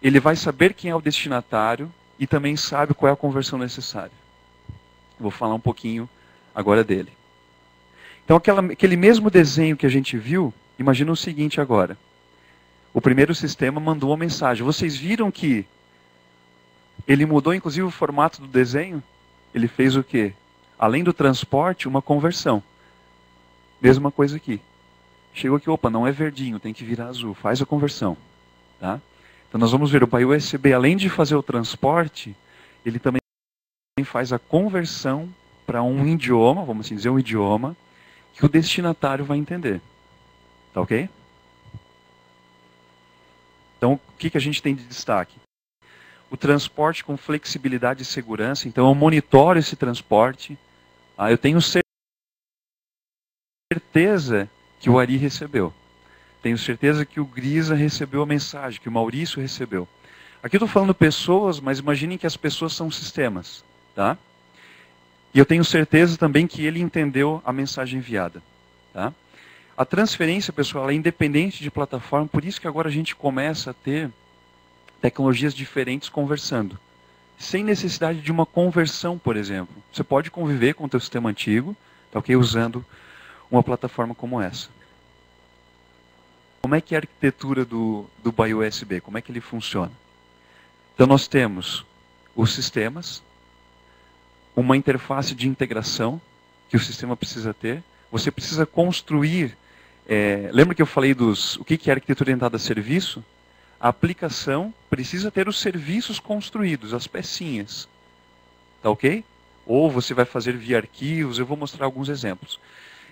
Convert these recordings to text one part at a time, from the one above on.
ele vai saber quem é o destinatário e também sabe qual é a conversão necessária. Vou falar um pouquinho agora dele. Então, aquele mesmo desenho que a gente viu, imagina o seguinte agora. O primeiro sistema mandou uma mensagem. Vocês viram que ele mudou, inclusive, o formato do desenho? Ele fez o quê? Além do transporte, uma conversão. Mesma coisa aqui. Chegou aqui, opa, não é verdinho, tem que virar azul. Faz a conversão. Tá? Então, nós vamos ver o BioUSB, além de fazer o transporte, ele também faz a conversão para um idioma, vamos assim dizer, um idioma, que o destinatário vai entender. Tá ok? Então, o que a gente tem de destaque? O transporte com flexibilidade e segurança. Então, eu monitoro esse transporte. Eu tenho certeza que o Ari recebeu. Tenho certeza que o Grisa recebeu a mensagem, que o Maurício recebeu. Aqui eu estou falando pessoas, mas imaginem que as pessoas são sistemas. Tá? E eu tenho certeza também que ele entendeu a mensagem enviada. Tá? A transferência, pessoal, é independente de plataforma, por isso que agora a gente começa a ter tecnologias diferentes conversando. Sem necessidade de uma conversão, por exemplo. Você pode conviver com o teu sistema antigo, tá, okay, usando uma plataforma como essa. Como é que é a arquitetura do BioUSB? Como é que ele funciona? Então nós temos os sistemas, uma interface de integração que o sistema precisa ter. Você precisa construir. Lembra que eu falei o que é arquitetura orientada a serviço? A aplicação precisa ter os serviços construídos, as pecinhas. Tá ok? Ou você vai fazer via arquivos, eu vou mostrar alguns exemplos.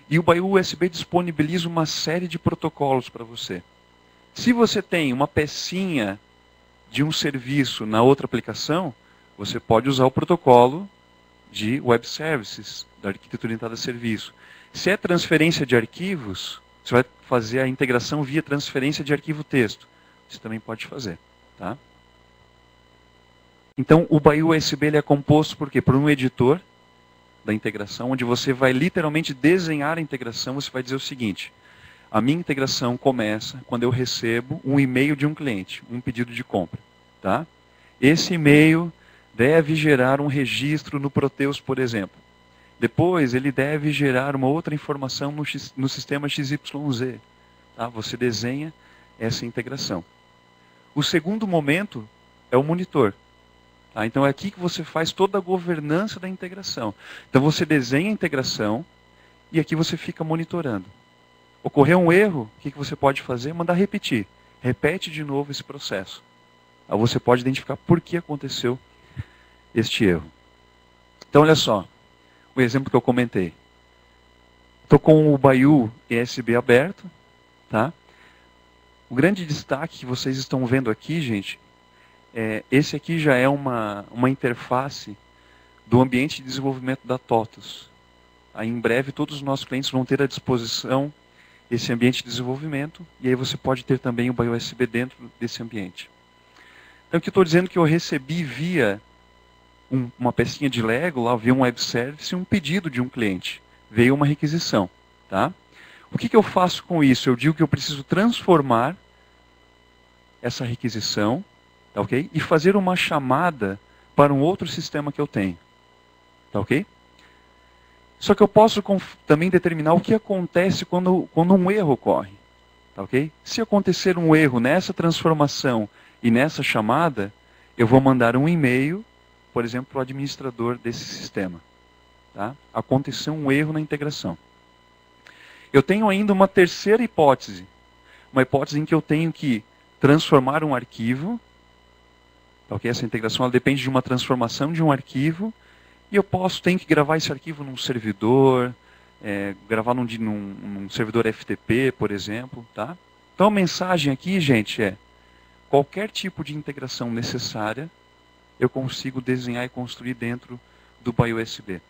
E o BioUSB disponibiliza uma série de protocolos para você. Se você tem uma pecinha de um serviço na outra aplicação, você pode usar o protocolo de Web Services, da arquitetura orientada a serviço. Se é transferência de arquivos, você vai fazer a integração via transferência de arquivo texto. Você também pode fazer. Tá? Então, o BioUSB ele é composto por quê? Por um editor da integração, onde você vai literalmente desenhar a integração. Você vai dizer o seguinte: a minha integração começa quando eu recebo um e-mail de um cliente, um pedido de compra. Tá? Esse e-mail deve gerar um registro no Proteus, por exemplo. Depois, ele deve gerar uma outra informação no sistema XYZ. Tá? Você desenha essa integração. O segundo momento é o monitor. Tá? Então é aqui que você faz toda a governança da integração. Então você desenha a integração e aqui você fica monitorando. Ocorreu um erro, o que você pode fazer? Mandar repetir. Repete de novo esse processo. Aí você pode identificar por que aconteceu este erro. Então olha só, o exemplo que eu comentei. Estou com o BioUSB aberto. Tá? O grande destaque que vocês estão vendo aqui, gente, esse aqui já é uma interface do ambiente de desenvolvimento da TOTUS. Aí, em breve, todos os nossos clientes vão ter à disposição esse ambiente de desenvolvimento, e aí você pode ter também o BioUSB dentro desse ambiente. Então, o que eu estou dizendo é que eu recebi via uma pecinha de Lego, lá via um web service, um pedido de um cliente. Veio uma requisição. Tá? O que eu faço com isso? Eu digo que eu preciso transformar essa requisição, tá ok? E fazer uma chamada para um outro sistema que eu tenho. Tá ok? Só que eu posso também determinar o que acontece quando um erro ocorre. Tá ok? Se acontecer um erro nessa transformação e nessa chamada, eu vou mandar um e-mail, por exemplo, para o administrador desse sistema. Tá? Aconteceu um erro na integração. Eu tenho ainda uma terceira hipótese. Uma hipótese em que eu tenho que transformar um arquivo. Okay? Essa integração ela depende de uma transformação de um arquivo. E eu tenho que gravar esse arquivo num servidor, gravar num servidor FTP, por exemplo. Tá? Então a mensagem aqui, gente, é: qualquer tipo de integração necessária, eu consigo desenhar e construir dentro do BioUSB.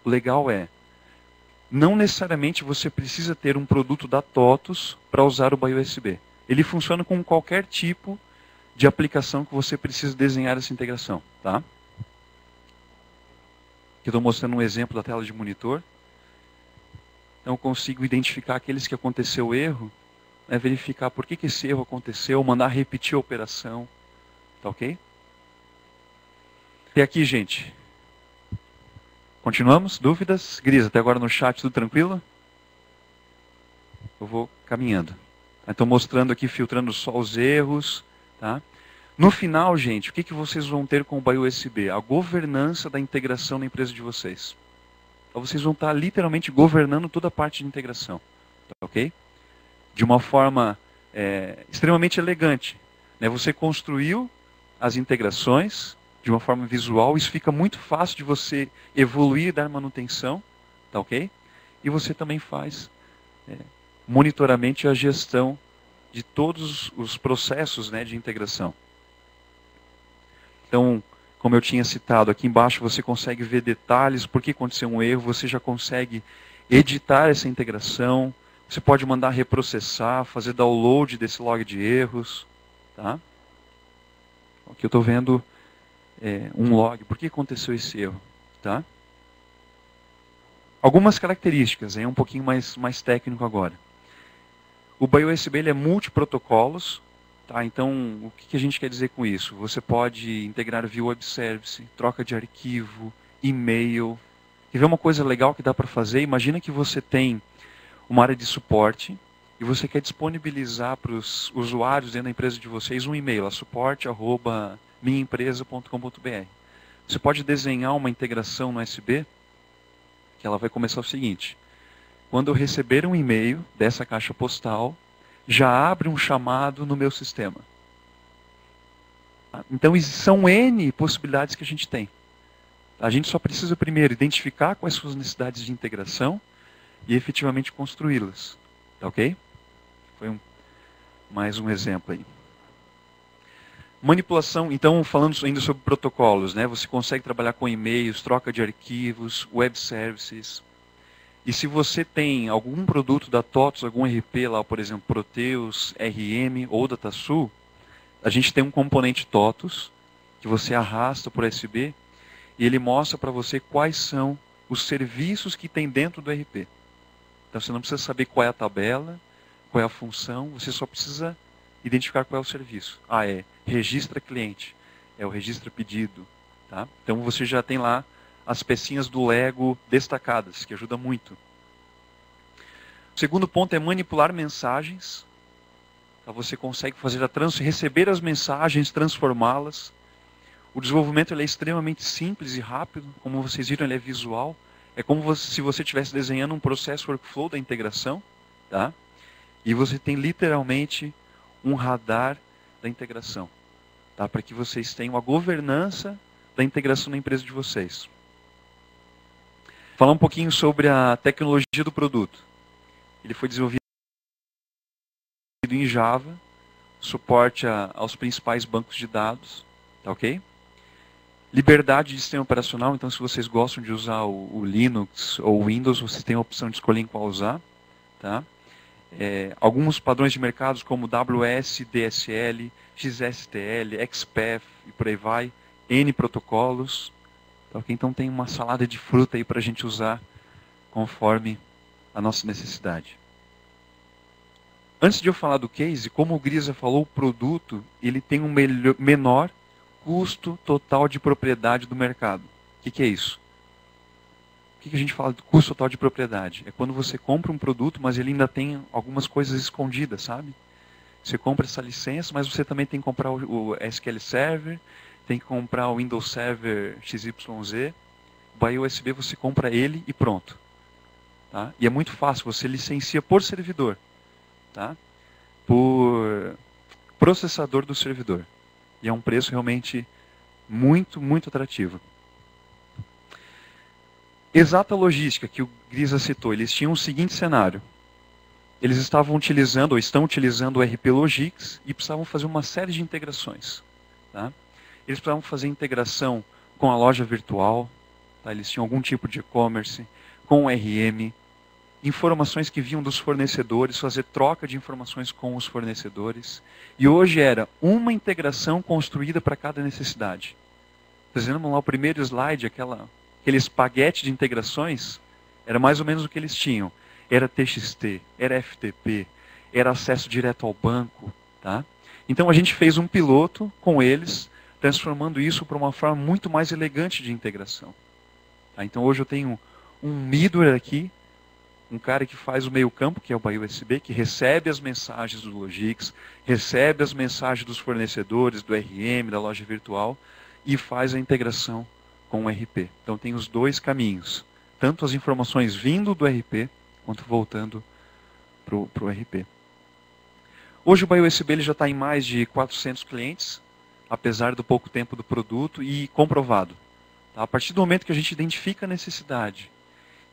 O legal é, não necessariamente você precisa ter um produto da TOTUS para usar o BioUSB. Ele funciona com qualquer tipo de aplicação que você precisa desenhar essa integração. Tá? Aqui eu estou mostrando um exemplo da tela de monitor. Então eu consigo identificar aqueles que aconteceu o erro né, verificar por que esse erro aconteceu, mandar repetir a operação. Tá ok? Até aqui, gente. Continuamos? Dúvidas? Gris, até agora no chat, tudo tranquilo? Eu vou caminhando. Estou mostrando aqui, filtrando só os erros. Tá? No final, gente, o que vocês vão ter com o BioUSB? A governança da integração na empresa de vocês. Então, vocês vão estar literalmente governando toda a parte de integração. Tá ok? De uma forma extremamente elegante. Né? Você construiu as integrações de uma forma visual, isso fica muito fácil de você evoluir e dar manutenção, tá ok? E você também faz monitoramento e a gestão de todos os processos, né, de integração. Então, como eu tinha citado, aqui embaixo você consegue ver detalhes, por que aconteceu um erro, você já consegue editar essa integração, você pode mandar reprocessar, fazer download desse log de erros, tá? Aqui eu estou vendo um log. Por que aconteceu esse erro? Tá? Algumas características, um pouquinho mais técnico agora. O BioUSB ele é multiprotocolos. Tá? Então, o que a gente quer dizer com isso? Você pode integrar via web service, troca de arquivo, e-mail. Quer ver uma coisa legal que dá para fazer? Imagina que você tem uma área de suporte e você quer disponibilizar para os usuários dentro da empresa de vocês um e-mail, a suporte@minhaempresa.com.br. Você pode desenhar uma integração no USB, que ela vai começar o seguinte: quando eu receber um e-mail dessa caixa postal, já abre um chamado no meu sistema. Então, são N possibilidades que a gente tem. A gente só precisa primeiro identificar quais são as necessidades de integração e efetivamente construí-las. Tá ok? Foi mais um exemplo aí. Manipulação, então, falando ainda sobre protocolos, né? Você consegue trabalhar com e-mails, troca de arquivos, web services. E se você tem algum produto da TOTOS, algum RP lá, por exemplo, Proteus, RM ou DataSul, a gente tem um componente TOTOS que você arrasta por USB e ele mostra para você quais são os serviços que tem dentro do RP. Então você não precisa saber qual é a tabela, qual é a função, você só precisa identificar qual é o serviço. É registra cliente, é o registra pedido. Tá? Então você já tem lá as pecinhas do Lego destacadas, que ajuda muito. O segundo ponto é manipular mensagens. Então você consegue fazer receber as mensagens, transformá-las. O desenvolvimento ele é extremamente simples e rápido, como vocês viram, ele é visual. É como se você estivesse desenhando um processo workflow da integração. Tá? E você tem literalmente um radar da integração. Tá? Para que vocês tenham a governança da integração na empresa de vocês. Falar um pouquinho sobre a tecnologia do produto. Ele foi desenvolvido em Java, suporte aos principais bancos de dados. Tá ok? Liberdade de sistema operacional, então se vocês gostam de usar o Linux ou o Windows, vocês têm a opção de escolher em qual usar. Tá? Alguns padrões de mercados como WS, DSL, XSTL, XPath e por aí vai, N protocolos. Tá okay? Então tem uma salada de fruta aí para a gente usar conforme a nossa necessidade. Antes de eu falar do case, como o Grisa falou, o produto ele tem um menor custo total de propriedade do mercado. O que é isso? O que a gente fala de custo total de propriedade? É quando você compra um produto, mas ele ainda tem algumas coisas escondidas, sabe? Você compra essa licença, mas você também tem que comprar o SQL Server, tem que comprar o Windows Server XYZ. O BioUSB você compra ele e pronto. Tá? E é muito fácil, você licencia por servidor. Tá? Por processador do servidor. E é um preço realmente muito, muito atrativo. Exata logística que o Grisa citou, eles tinham o seguinte cenário. Eles estavam utilizando, ou estão utilizando o RP Logix e precisavam fazer uma série de integrações. Tá? Eles precisavam fazer integração com a loja virtual, tá? Eles tinham algum tipo de e-commerce, com o RM, informações que vinham dos fornecedores, fazer troca de informações com os fornecedores. E hoje era uma integração construída para cada necessidade. Vocês lembram lá o primeiro slide, aquele espaguete de integrações? Era mais ou menos o que eles tinham. Era TXT, era FTP, era acesso direto ao banco. Tá? Então a gente fez um piloto com eles, transformando isso para uma forma muito mais elegante de integração. Tá? Então hoje eu tenho um middleware aqui, um cara que faz o meio campo, que é o BioUSB, que recebe as mensagens do Logix, recebe as mensagens dos fornecedores, do RM, da loja virtual, e faz a integração com o RP. Então tem os dois caminhos, tanto as informações vindo do RP, quanto voltando para o RP. Hoje o BioUSB ele já está em mais de 400 clientes, apesar do pouco tempo do produto, e comprovado. Tá? A partir do momento que a gente identifica a necessidade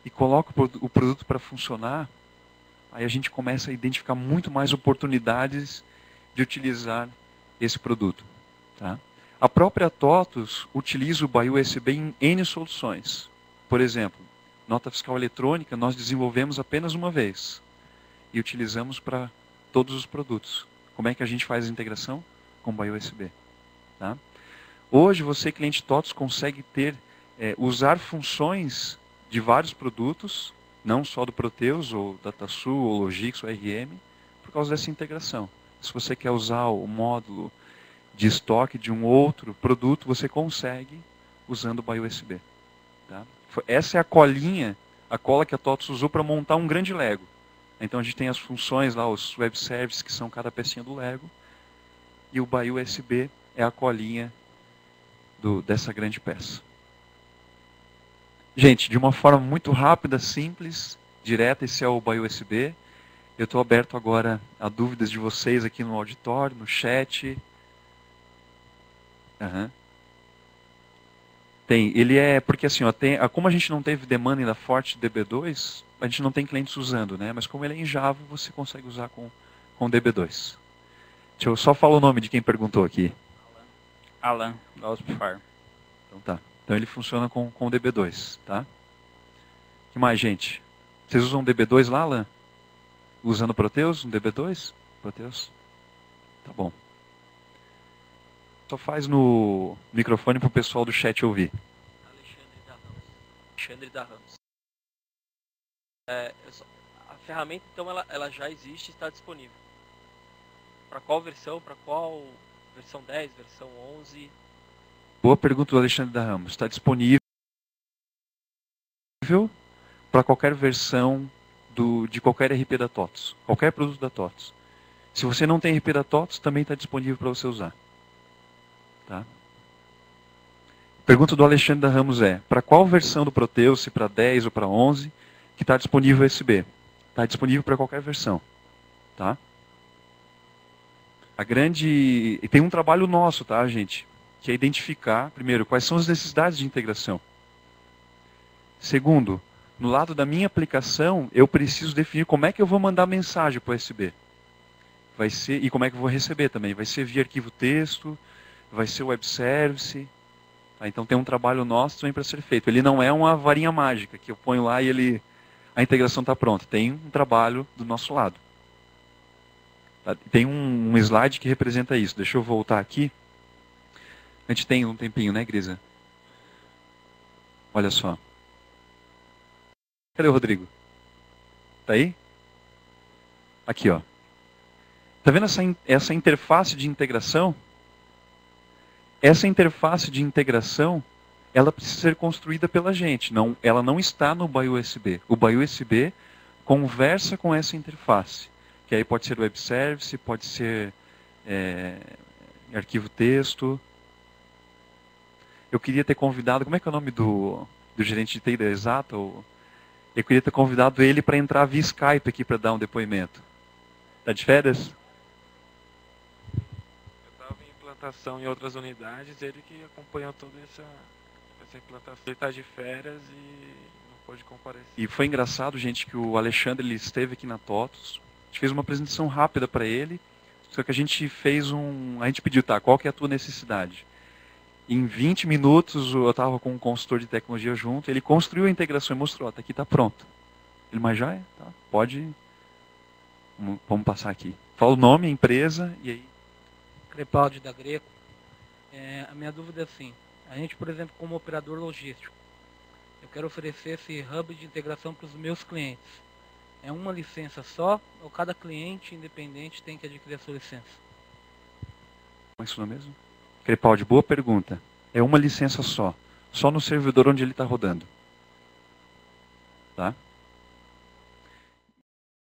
e coloca o produto para funcionar, aí a gente começa a identificar muito mais oportunidades de utilizar esse produto. Tá? A própria TOTUS utiliza o BioUSB em N soluções. Por exemplo, nota fiscal eletrônica nós desenvolvemos apenas uma vez e utilizamos para todos os produtos. Como é que a gente faz a integração? Com o BioUSB. Tá? Hoje você, cliente TOTUS, consegue usar funções de vários produtos, não só do Proteus, ou DataSul, ou Logix, ou RM, por causa dessa integração. Se você quer usar o módulo de estoque de um outro produto, você consegue usando o BioUSB. Tá? Essa é a colinha, a cola que a TOTUS usou para montar um grande Lego. Então a gente tem as funções lá, os web services, que são cada pecinha do Lego, e o BioUSB é a colinha dessa grande peça. Gente, de uma forma muito rápida, simples, direta, esse é o BioUSB. Eu estou aberto agora a dúvidas de vocês aqui no auditório, no chat. Uhum. Porque assim, ó, como a gente não teve demanda ainda forte de DB2, a gente não tem clientes usando, né? Mas como ele é em Java, você consegue usar com DB2. Deixa eu só falar o nome de quem perguntou aqui. Alan, da Hospifire. Então tá. Então ele funciona com DB2, tá? O que mais, gente? Vocês usam DB2 lá, Alan? Usando Proteus, um DB2? Proteus? Tá bom. Só faz no microfone para o pessoal do chat ouvir. Alexandre da Ramos. A ferramenta, então, ela já existe e está disponível. Para qual versão? Para qual versão 10, versão 11? Boa pergunta do Alexandre da Ramos. Está disponível para qualquer versão de qualquer RP da TOTUS. Qualquer produto da TOTUS. Se você não tem RP da TOTUS, também está disponível para você usar. Tá? Pergunta do Alexandre da Ramos para qual versão do Proteus, se para 10 ou para 11, que está disponível o USB? Está disponível para qualquer versão. Tá? E tem um trabalho nosso, tá, gente? Que é identificar, primeiro, quais são as necessidades de integração. Segundo, no lado da minha aplicação, eu preciso definir como é que eu vou mandar mensagem para o USB. E como é que eu vou receber também. Vai ser via arquivo texto, vai ser web service. Tá? Então tem um trabalho nosso também para ser feito. Ele não é uma varinha mágica que eu ponho lá e a integração está pronta. Tem um trabalho do nosso lado. Tá? Tem um slide que representa isso. Deixa eu voltar aqui. A gente tem um tempinho, né, Grisa? Olha só. Cadê o Rodrigo? Tá aí? Aqui, ó. Tá vendo essa interface de integração? Essa interface de integração, ela precisa ser construída pela gente. Ela não está no BioUSB. O BioUSB conversa com essa interface. Que aí pode ser web service, pode ser arquivo texto. Eu queria ter convidado, como é que é o nome do gerente de TI da Exata? Eu queria ter convidado ele para entrar via Skype aqui para dar um depoimento. Tá de férias? Eu estava em implantação em outras unidades, ele que acompanhou toda essa implantação. Ele está de férias e não pôde comparecer. E foi engraçado, gente, que o Alexandre ele esteve aqui na TOTUS. A gente fez uma apresentação rápida para ele, só que a gente pediu, tá, qual que é a tua necessidade? Em 20 minutos, eu estava com um consultor de tecnologia junto, ele construiu a integração e mostrou, tá aqui, está pronto. Ele, mas já é, tá, pode, vamos passar aqui. Fala o nome, a empresa, e aí... Crepaldi da Greco. A minha dúvida é assim, a gente, por exemplo, como operador logístico, eu quero oferecer esse hub de integração para os meus clientes. É uma licença só ou cada cliente independente tem que adquirir a sua licença? É isso não é mesmo? Crepaldi, boa pergunta. É uma licença só. Só no servidor onde ele está rodando. Tá?